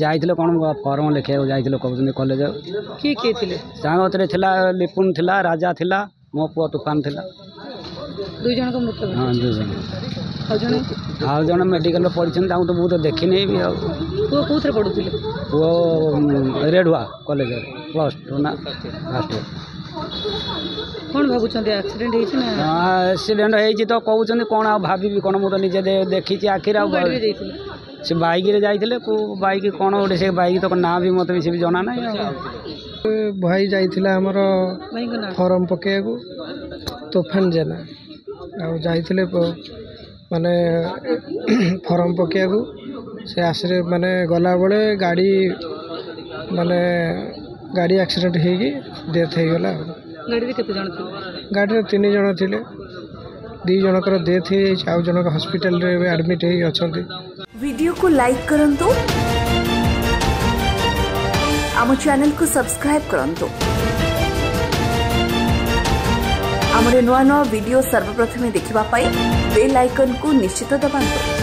जाइए कौन फर्म लिखा जाइए कहते कॉलेज किए किए थे सांगत थिला लिपुन थिला राजा थिला मो पुआ तूफान थिला दुई जन को मृत्यु हाँ 2 जन और जने आउ जन मेडिकल पढ़ी तो बहुत देखनी भी पुओ कोथरे पढुथिले पुओ रेढ़ुआ कॉलेज +2 ना लास्ट कौन भावुं एक्सीडेंट होती ना एक्सीडेंट होती तो कहते कौन आ भाभी कौन मुझे निजे देखी आखिर से बाइक रे जाइए को बाइक कौन गोटे से बाइक तो ना भी मत भी जाना ना भाई जाइए आमर फॉर्म पकड़ तूफान जेना आइले माने फॉर्म पकड़ से आसरे माने गला बेले गाड़ी माने गाड़ी एक्सीडेंट होगी डेथ हो गला गाड़ी केते जण थे गाड़ी 3 जण थिले 2 जनकर डेथ हो आउ जनक हॉस्पिटल रे एडमिट हो अछंती। वीडियो को लाइक करंतु आम चैनल को सब्सक्राइब करंतु आमरे नुआ नुआ वीडियो सर्वप्रथमे देखिबा पाई बेल आइकन को निश्चित दबांतु।